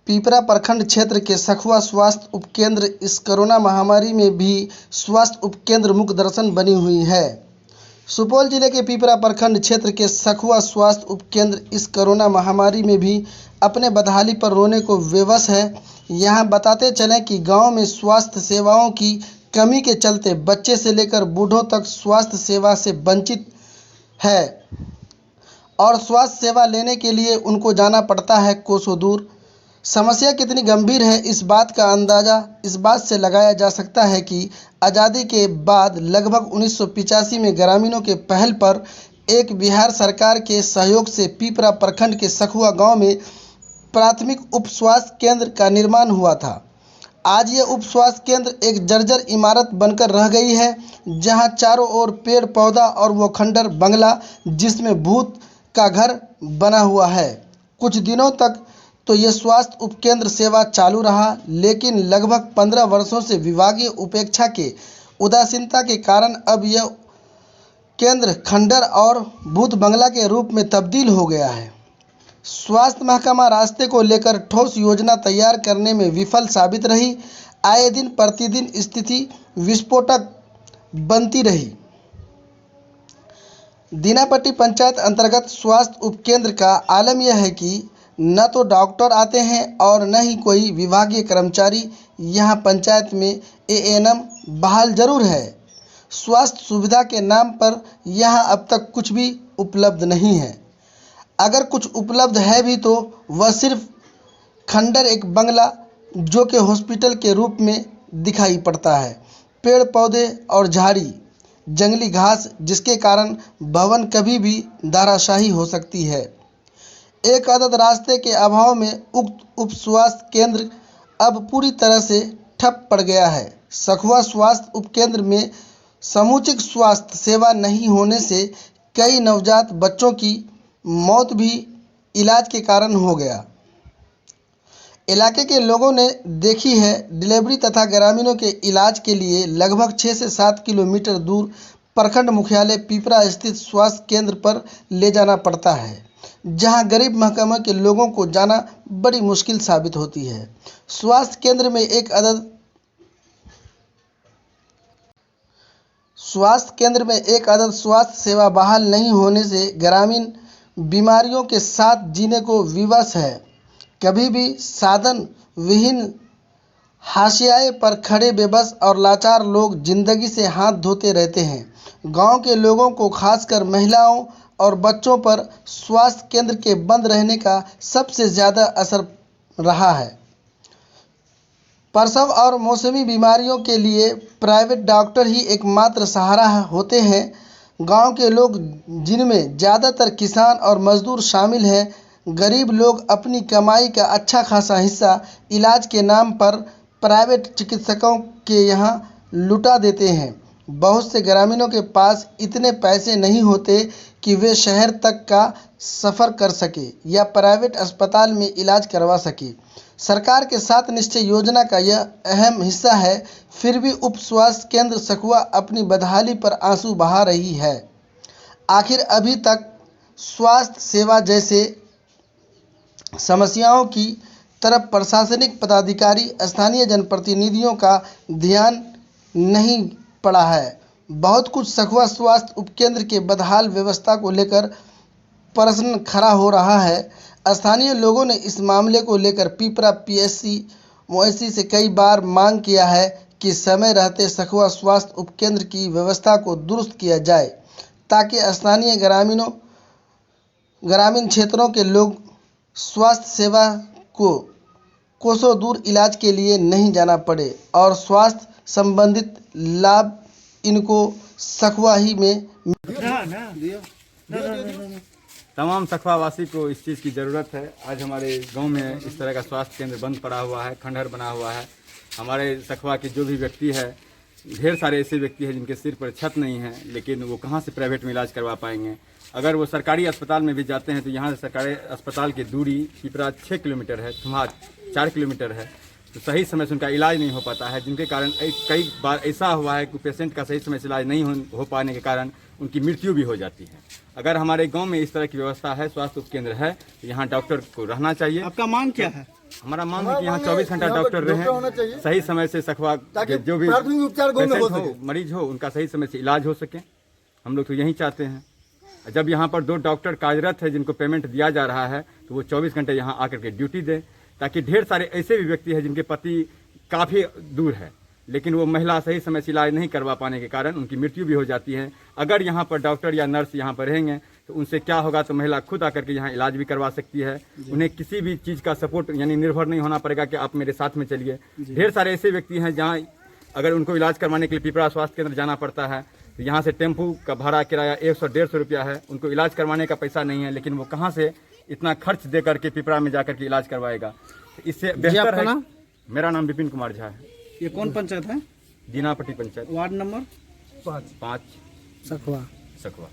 पीपरा प्रखंड क्षेत्र के सखुआ स्वास्थ्य उपकेंद्र इस कोरोना महामारी में भी स्वास्थ्य उपकेंद्र मुख्य दर्शन बनी हुई है। सुपौल जिले के पीपरा प्रखंड क्षेत्र के सखुआ स्वास्थ्य उपकेंद्र इस कोरोना महामारी में भी अपने बदहाली पर रोने को विवश है। यहाँ बताते चलें कि गांव में स्वास्थ्य सेवाओं की कमी के चलते बच्चे से लेकर बूढ़ों तक स्वास्थ्य सेवा से वंचित है और स्वास्थ्य सेवा लेने के लिए उनको जाना पड़ता है कोसों दूर। समस्या कितनी गंभीर है इस बात का अंदाज़ा इस बात से लगाया जा सकता है कि आज़ादी के बाद लगभग 1985 में ग्रामीणों के पहल पर एक बिहार सरकार के सहयोग से पीपरा प्रखंड के सखुआ गांव में प्राथमिक उप स्वास्थ्य केंद्र का निर्माण हुआ था। आज ये उप स्वास्थ्य केंद्र एक जर्जर इमारत बनकर रह गई है, जहां चारों ओर पेड़ पौधा और वो खंडर बंगला जिसमें भूत का घर बना हुआ है। कुछ दिनों तक तो ये स्वास्थ्य उपकेंद्र सेवा चालू रहा, लेकिन लगभग 15 वर्षों से विभागीय उपेक्षा के उदासीनता के कारण अब यह केंद्र खंडर और भूत बंगला के रूप में तब्दील हो गया है। स्वास्थ्य महकमा रास्ते को लेकर ठोस योजना तैयार करने में विफल साबित रही। आए दिन प्रतिदिन स्थिति विस्फोटक बनती रही। दीनापट्टी पंचायत अंतर्गत स्वास्थ्य उपकेंद्र का आलम यह है कि न तो डॉक्टर आते हैं और न ही कोई विभागीय कर्मचारी। यहाँ पंचायत में एएनएम बहाल जरूर है। स्वास्थ्य सुविधा के नाम पर यहाँ अब तक कुछ भी उपलब्ध नहीं है। अगर कुछ उपलब्ध है भी तो वह सिर्फ खंडर एक बंगला जो कि हॉस्पिटल के रूप में दिखाई पड़ता है। पेड़ पौधे और झाड़ी जंगली घास जिसके कारण भवन कभी भी धराशायी हो सकती है। एक आदत रास्ते के अभाव में उक्त उप स्वास्थ्य केंद्र अब पूरी तरह से ठप पड़ गया है। सखुआ स्वास्थ्य उपकेंद्र में समुचित स्वास्थ्य सेवा नहीं होने से कई नवजात बच्चों की मौत भी इलाज के कारण हो गया। इलाके के लोगों ने देखी है डिलीवरी तथा ग्रामीणों के इलाज के लिए लगभग 6 से 7 किलोमीटर दूर प्रखंड मुख्यालय पीपरा स्थित स्वास्थ्य केंद्र पर ले जाना पड़ता है, जहां गरीब महकमे के लोगों को जाना बड़ी मुश्किल साबित होती है। स्वास्थ्य केंद्र में एक आदत स्वास्थ्य सेवा बहाल नहीं होने से ग्रामीण बीमारियों के साथ जीने को विवश है। कभी भी साधन विहीन हाशिए पर खड़े बेबस और लाचार लोग जिंदगी से हाथ धोते रहते हैं। गांव के लोगों को खासकर महिलाओं और बच्चों पर स्वास्थ्य केंद्र के बंद रहने का सबसे ज़्यादा असर रहा है। प्रसव और मौसमी बीमारियों के लिए प्राइवेट डॉक्टर ही एकमात्र सहारा होते हैं। गांव के लोग जिनमें ज़्यादातर किसान और मजदूर शामिल हैं, गरीब लोग अपनी कमाई का अच्छा खासा हिस्सा इलाज के नाम पर प्राइवेट चिकित्सकों के यहाँ लुटा देते हैं। बहुत से ग्रामीणों के पास इतने पैसे नहीं होते कि वे शहर तक का सफ़र कर सके या प्राइवेट अस्पताल में इलाज करवा सके। सरकार के 7 निश्चय योजना का यह अहम हिस्सा है, फिर भी उप स्वास्थ्य केंद्र सखुआ अपनी बदहाली पर आंसू बहा रही है। आखिर अभी तक स्वास्थ्य सेवा जैसे समस्याओं की तरफ प्रशासनिक पदाधिकारी स्थानीय जनप्रतिनिधियों का ध्यान नहीं पड़ा है। बहुत कुछ सखुआ स्वास्थ्य उपकेंद्र के बदहाल व्यवस्था को लेकर प्रश्न खड़ा हो रहा है। स्थानीय लोगों ने इस मामले को लेकर पीपरा पीएससी मोएसी से कई बार मांग किया है कि समय रहते सखुआ स्वास्थ्य उपकेंद्र की व्यवस्था को दुरुस्त किया जाए, ताकि स्थानीय ग्रामीण क्षेत्रों के लोग स्वास्थ्य सेवा को कोसों दूर इलाज के लिए नहीं जाना पड़े और स्वास्थ्य संबंधित लाभ इनको सखुआ ही में तमाम सखुआवासी को इस चीज़ की ज़रूरत है। आज हमारे गांव में इस तरह का स्वास्थ्य केंद्र बंद पड़ा हुआ है, खंडहर बना हुआ है। हमारे सखुआ के जो भी व्यक्ति है, ढेर सारे ऐसे व्यक्ति हैं जिनके सिर पर छत नहीं है, लेकिन वो कहाँ से प्राइवेट में इलाज करवा पाएंगे। अगर वो सरकारी अस्पताल में भी जाते हैं तो यहाँ से सरकारी अस्पताल की दूरी पिपरा 6 किलोमीटर है, थुम्हा 4 किलोमीटर है, तो सही समय से उनका इलाज नहीं हो पाता है, जिनके कारण कई बार ऐसा हुआ है कि पेशेंट का सही समय से इलाज नहीं हो पाने के कारण उनकी मृत्यु भी हो जाती है। अगर हमारे गांव में इस तरह की व्यवस्था है, स्वास्थ्य उपकेंद्र है, तो यहाँ डॉक्टर को रहना चाहिए। आपका मांग क्या है? हमारा मांग है कि यहाँ 24 घंटा डॉक्टर रहे, सही समय से सखवा ताकि जो भी प्राथमिक उपचार गाँव में हो पेशेंट हो, सके। मरीज हो, उनका सही समय से इलाज हो सके। हम लोग तो यही चाहते हैं। जब यहाँ पर 2 डॉक्टर कार्यरत है जिनको पेमेंट दिया जा रहा है, तो वो 24 घंटे यहाँ आकर के ड्यूटी दें, ताकि ढेर सारे ऐसे भी व्यक्ति हैं जिनके पति काफ़ी दूर है, लेकिन वो महिला सही समय से इलाज नहीं करवा पाने के कारण उनकी मृत्यु भी हो जाती है। अगर यहाँ पर डॉक्टर या नर्स यहाँ पर रहेंगे तो उनसे क्या होगा, तो महिला खुद आकर के यहाँ इलाज भी करवा सकती है। उन्हें किसी भी चीज़ का सपोर्ट यानी निर्भर नहीं होना पड़ेगा कि आप मेरे साथ में चलिए। ढेर सारे ऐसे व्यक्ति हैं जहाँ अगर उनको इलाज करवाने के लिए पिपरा स्वास्थ्य केंद्र जाना पड़ता है, तो यहाँ से टेम्पू का भाड़ा किराया 100-150 रुपया है। उनको इलाज करवाने का पैसा नहीं है, लेकिन वो कहाँ से इतना खर्च दे करके पिपरा में जाकर के इलाज करवाएगा। तो इससे बेहतर है। मेरा नाम विपिन कुमार झा है। ये कौन पंचायत है? Dinapatti panchayat, ward number 5 सखवा। सखवा।